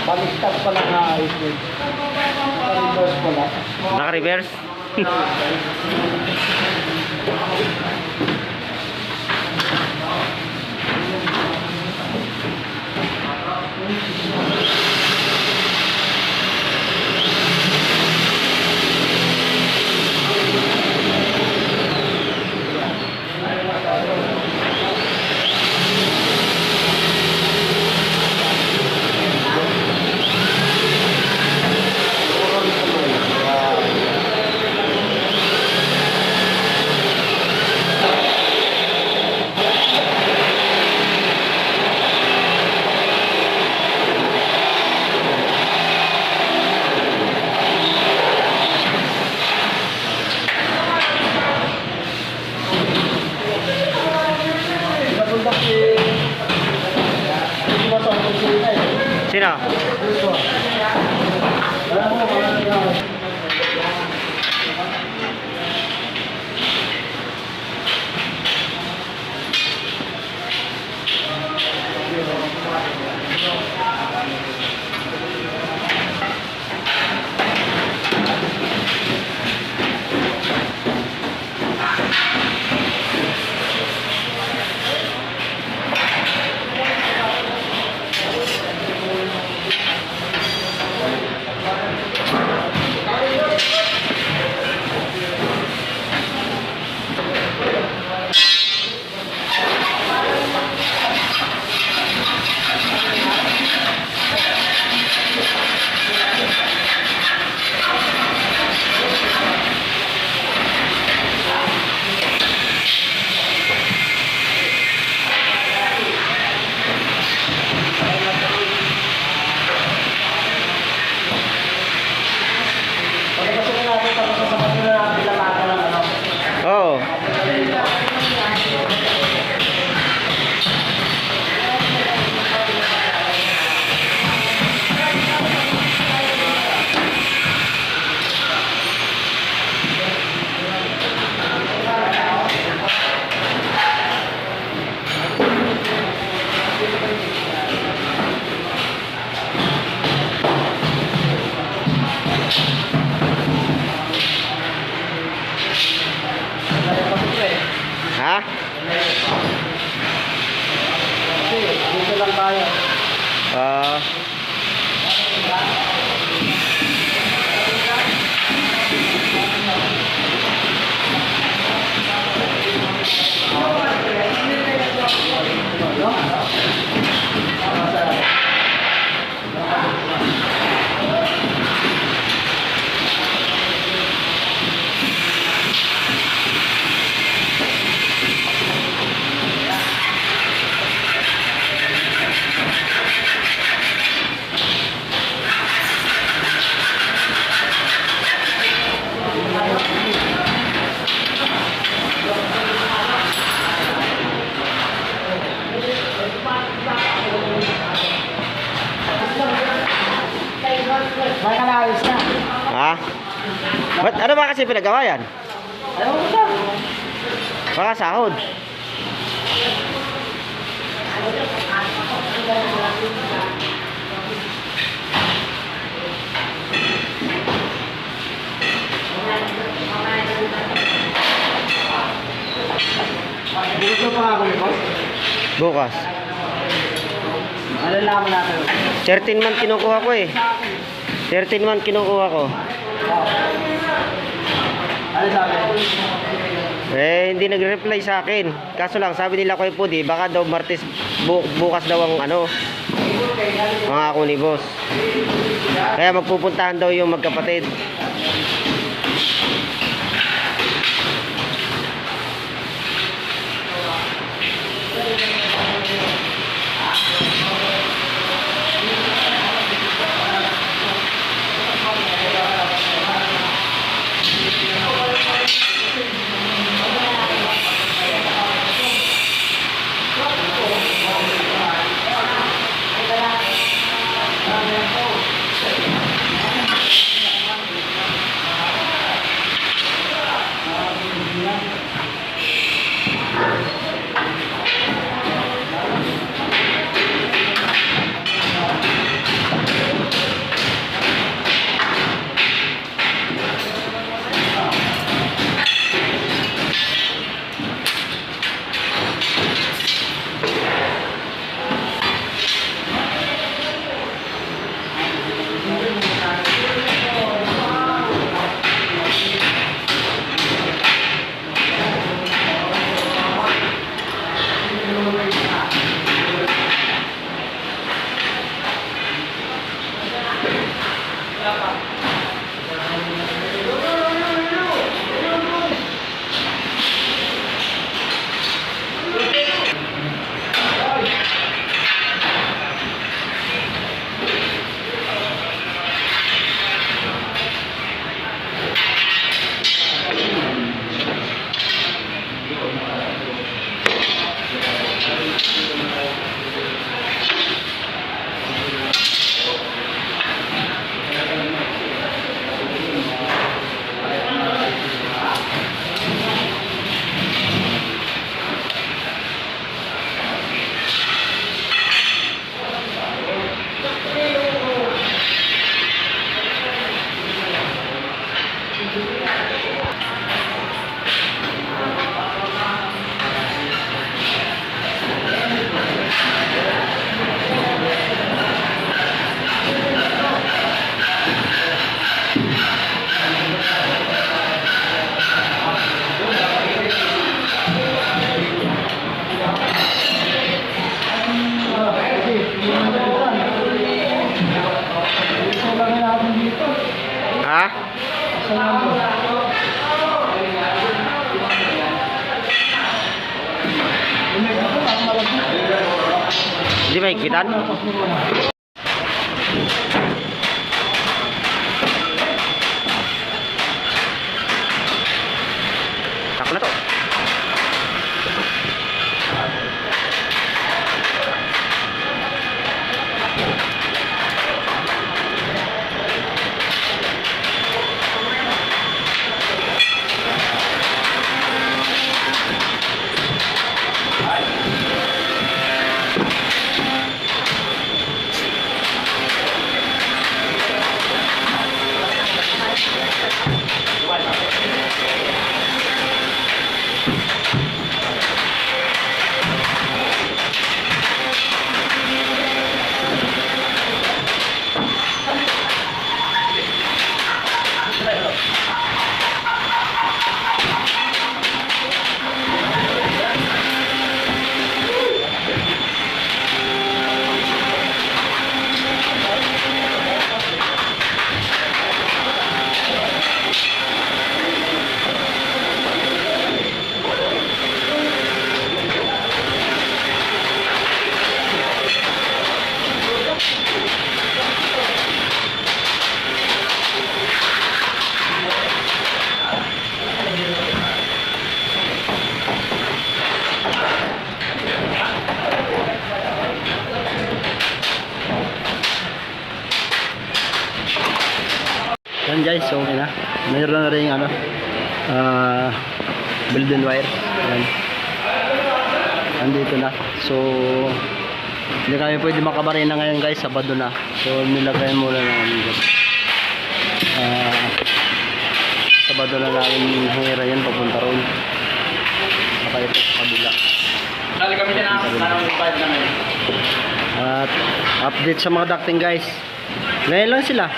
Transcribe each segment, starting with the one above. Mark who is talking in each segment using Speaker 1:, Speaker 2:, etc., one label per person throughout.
Speaker 1: Baliktad pala na i-switch. Naka-reverse pala.
Speaker 2: Naka-reverse? Sino? Ah,
Speaker 1: Baka naayos na.
Speaker 2: ha? Ba't, ano ba kasi pinagawa yan?
Speaker 1: Ayaw mo na.
Speaker 2: Baka sahod.
Speaker 1: Bukas na pa ako, boss.
Speaker 2: Bukas.
Speaker 1: Ano naman natin?
Speaker 2: 13 month kinukuha ko eh. 13 month kinukuha ko.
Speaker 1: Ano sabi?
Speaker 2: Eh, hindi nagre-reply sa akin. Kaso lang, sabi nila kay Pudi, baka daw Martes, bukas daw ang ano, mga ako ni boss. Kaya magpupuntahan daw yung magkapatid. Ha? Hindi ba ikitan? Tak na to.
Speaker 1: Yan guys, okay na. Mayroon na rin ano, build-in wire. Yan. Andito na. So, hindi kami pwede makabarena ngayon guys, Sabado na. So, nilagayan muna ng ano. Sabado na namin hira yan, papunta roon. Saka ito sa kabila.
Speaker 3: Dali kami din ang lipat namin.
Speaker 1: At update sa mga ducting guys. Ngayon lang sila.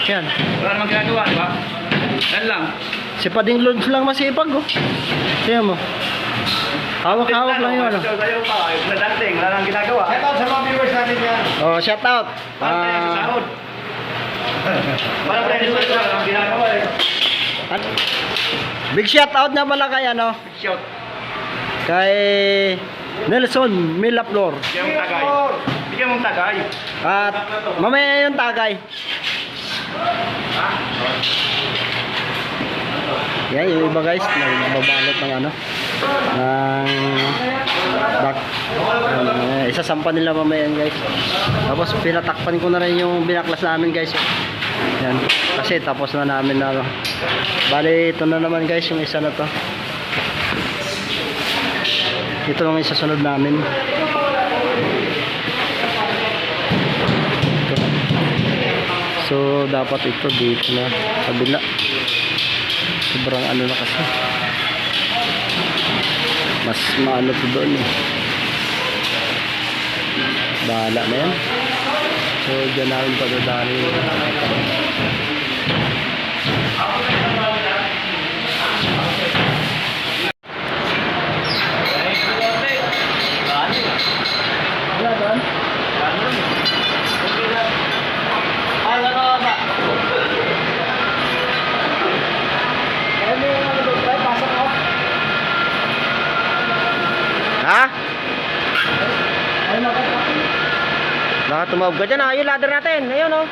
Speaker 1: Yan.
Speaker 3: Wala namang ginagawa, di ba? Yan lang.
Speaker 1: Si Pading Lods lang masipag oh. Tingnan mo. Hawak-hawak lang yun ano.
Speaker 3: Sa'yo pa, na dating, wala namang ginagawa.
Speaker 2: Shout out sa mga viewers natin yan.
Speaker 1: Oh, shout out.
Speaker 3: Wala tayo sa sahod. Wala tayo sa sahod, wala namang ginagawa eh.
Speaker 1: At big shout out na pala kay ano,
Speaker 3: Shout.
Speaker 1: kay Nelson Milaflor.
Speaker 3: Bigyan mong tagay. Bigyan mong tagay.
Speaker 1: At mamaya yung tagay. Yan yung iba guys, nagbabalot ng ano, ng back. Isasampa nila mamaya yan guys. Tapos pinatakpan ko na rin yung binaklas namin guys. Yan, kasi tapos na namin na ano. Bali ito na naman guys yung isa na to. Ito lang yung sasunod namin. Ito. So dapat ito dito na kabila. Sobrang ano na kasi. Mas maano to doon eh. Bahala na yan. So dyan namin padadali.
Speaker 2: Ha? Baka tumawag ka dyan ha. Yung ladder natin. Ayun oh.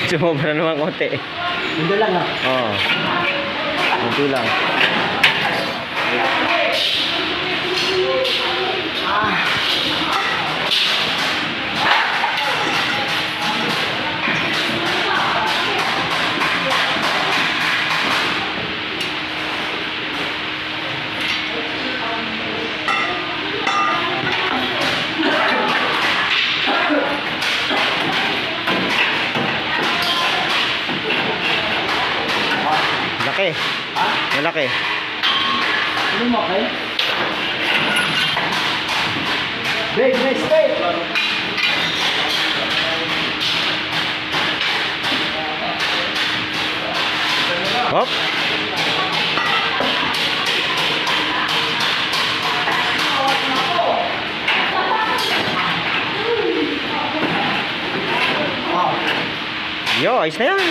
Speaker 2: Sumobra naman konti.
Speaker 1: Hindi lang ah.
Speaker 2: Oo. Konti lang. Laki. Malaki.
Speaker 1: Ano mo kayo? Big mistake!
Speaker 2: Hop. Yo, ayos na yan.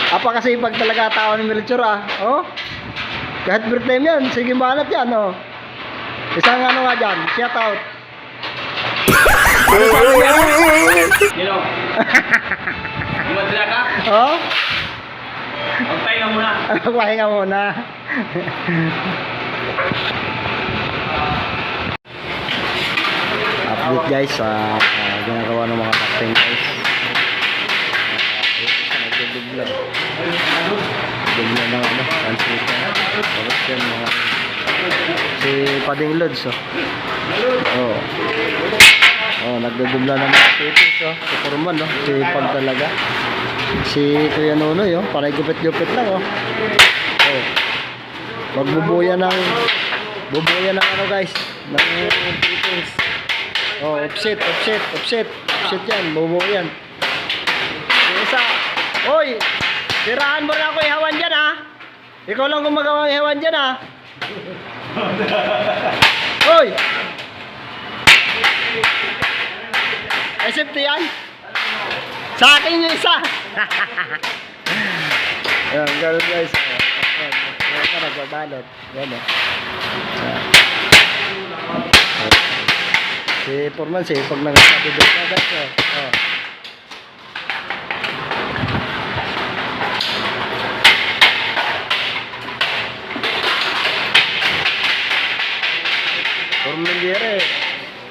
Speaker 1: Apakasipag talaga tao ni Melchor ah. Oh. Kahit birthday mo yan, sige banat yan oh. Isang ano nga dyan, shout out.
Speaker 3: Hello. Lumadala ka?
Speaker 1: Oh.
Speaker 3: Magpahinga muna.
Speaker 1: Pahinga muna. Update guys sa ginagawa ng mga captain guys. Nagdudubla. Dubla ng ano, transmission. Tapos yan mga si Pading Lods oh. Oh. Oh, nagdudubla ng mga tapings oh. Si Forman oh. Si Pag talaga. Si Kuya Nonoy oh. Panay gupit-gupit lang oh. Oh. Magbubuya ng ano guys, ng tapings. Oh, offset yan, bubuo yan. Yung isa, oy, tirahan mo na ako ihawan dyan ha. Ikaw lang gumagawa ng ihawan dyan ha. Oy! Ay, safety yan. Sa akin yung isa. Ayan, ganun guys. Ayan ka nagbabalot. Yan o. Si Forman, pag nagkabibig na guys o. Oh. Forman dire.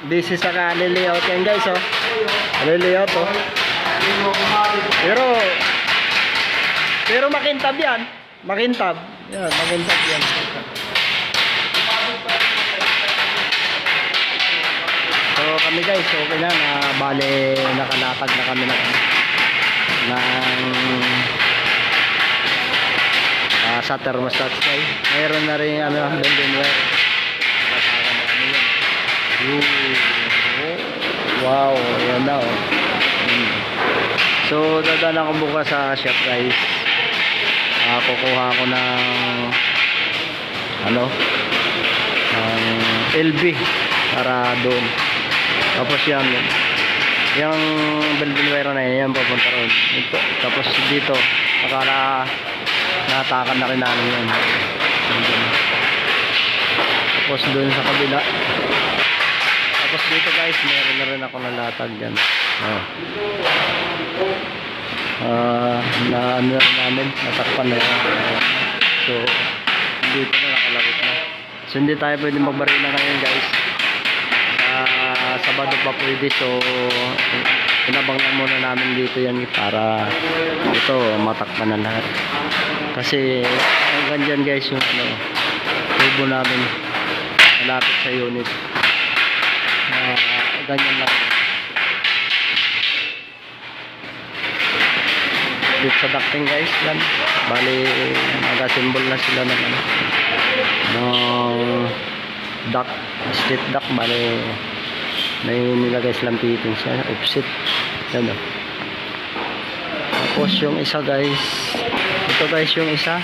Speaker 1: This is a layout yan guys oh. Layout oh. Pero makintab yan. Makintab. Yan, makintab yan. So kami guys, okay na, bale nakalatag na kami ng sa thermostat guys. Mayroon na rin ano, bendinware. Wow, yan na oh. So dadaan ako bukas sa shop guys. Kukuha ako ng ano, LV para doon. Tapos yan, yung bendinware na yan papunta ron. Ito, tapos dito natakan na rin namin yun. Tapos doon sa kabila. Tapos dito guys, meron na rin ako nalatag dyan. Oh. Na ano namin, natakpan na yan. So, dito na nakalawit na. So, hindi tayo pwede magbarina ngayon guys. Sabado pa pwede. So, inabang lang muna namin dito yan para ito matakpan na lahat. Kasi, hanggang dyan guys yung ano, tubo namin malapit sa unit. Ganyan lang dito sa ducting guys yan. Bali nag-assemble na sila ng ano ng duct, split duct, bali may nilagay silang fittings yan, offset. Yan o. Tapos yung isa guys, ito guys yung isa,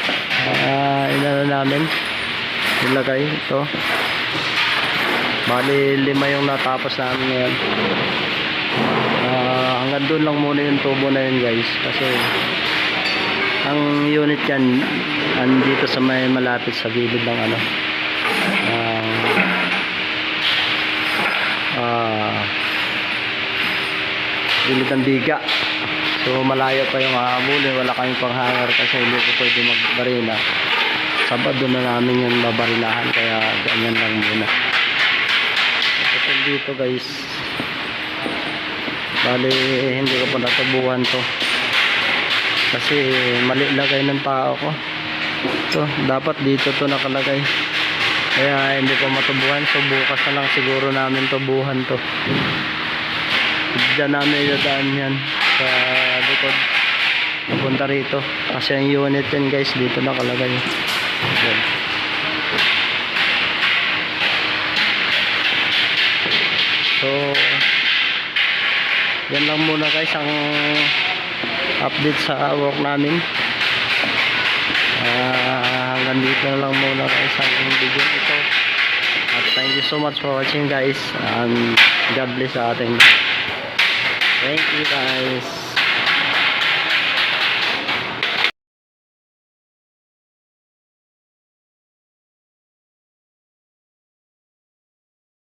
Speaker 1: inano namin, nilagay ito. Bali 5 yung natapos namin ngayon. Hanggang doon lang muna yung tubo na yun guys, kasi ang unit yan andito sa may malapit sa gilid ng ano, gilid ng biga. So malayo pa yung hahabulin, wala kayong panghangar kasi hindi ko pwede magbarina. Sabado na namin yung babarinahan, kaya ganyan lang muna. Tapos dito guys, bali hindi ko pa natubuhan to kasi mali lagay ng tao ko. So dapat dito to nakalagay, kaya hindi ko matubuhan. So bukas na lang siguro namin tubuhan to. Diyan namin idadaan yan sa likod papunta rito, kasi ang unit yan guys dito nakalagay. Yan. So yan lang muna guys ang update sa work namin. Hanggang dito na lang muna guys ang video ito, at thank you so much for watching guys, and God bless sa ating. Thank you guys.